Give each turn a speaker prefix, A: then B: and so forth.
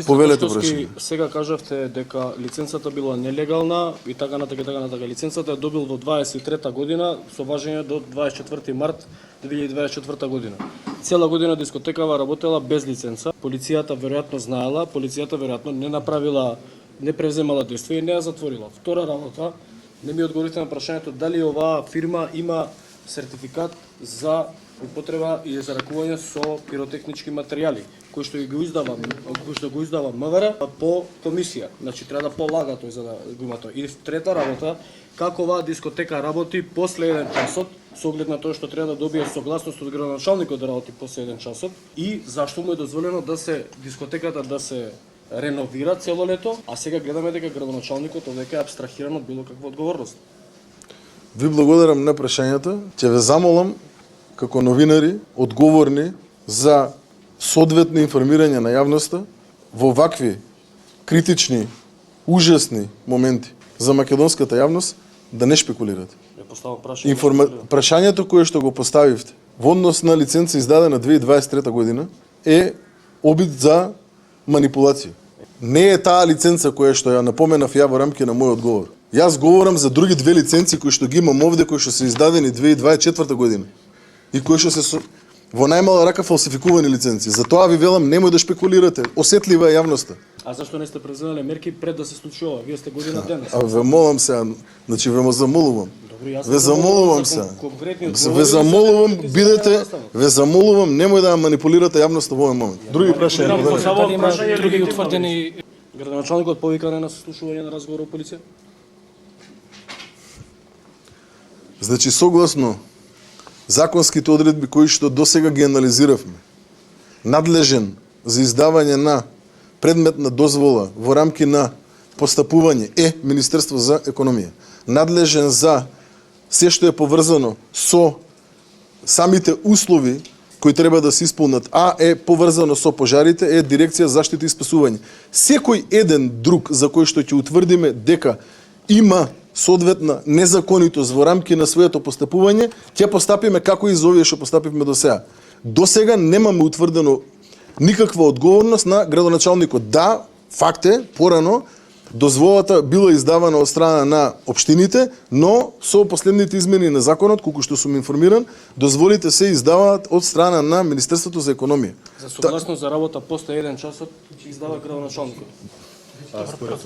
A: Повелете
B: Министр, сега кажавте дека лиценцата била нелегална и така натака. Лиценцата е добил во 23-та година со важење до 24 март 2024 година. Цела година дискотекава работела без лиценца. Полицијата веројатно знаела, полицијата веројатно не преземала дејство и не ја затворила. Втора работа, не ми одговорите на прашањето дали оваа фирма има сертификат за употреба и за ракување со пиротехнички материјали, кој што го издава МВР по комисија. Значи треба да полага тој за да го има тој. И трета работа, како оваа дискотека работи после 1 часот, со оглед на тоа што треба да добие согласност од градоначалникот да работи после 1 часот и зашто му е дозволено да се дискотеката да се реновира цело лето, а сега гледаме дека градоначалникот овдека е апстрахиран од било каква одговорност.
A: Ви благодарам на прашањата. Ќе ве замолам како новинари, одговорни за соодветно информирање на јавноста во вакви критични, ужасни моменти за македонската јавност да не шпекулирате. Прашањето кое што го поставивте во однос на лиценца издадена 2023 година е обид за манипулација. Не е таа лиценца која што ја напоменав ја во рамки на мојот одговор. Јас говорам за други две лиценци кои што ги имам овде, кои што се издадени 2024 година и кои што се во најмала рака фалсификувани лиценци. Затоа ви велам, немој да шпекулирате. Осетлива е јавноста.
B: А зашто не сте преземале мерки пред да се случи ова? Вие сте година денес.
A: А ве молам се, значи ве замолувам. Ве замолувам се. Ве замолувам, бидете, ве замолувам, немој да манипулирате јавноста во овој момент. Други прашања?
B: Други утврдени градоначалникот повикане на слушување на разговор во полиција?
A: Значи согласно законските одредби кои што досега ги анализиравме, надлежен за издавање на предметна дозвола во рамки на постапување е Министерство за економија. Надлежен за се што е поврзано со самите услови кои треба да се исполнат, а е поврзано со пожарите, е Дирекција за заштита и спасување. Секој еден друг за кој што ќе утврдиме дека има соодветна незаконитост во рамки на своето постапување, ќе постапиме како и за овие што постапивме до сега. До сега немаме утврдено никаква одговорност на градоначалникот. Да, факт е, порано дозволата била издавана од страна на општините, но со последните измени на законот, колку што сум информиран, дозволите се издаваат од страна на Министерството за економија.
B: За согласност за работа после 1 часот ќе издава градоначалникот.
C: Според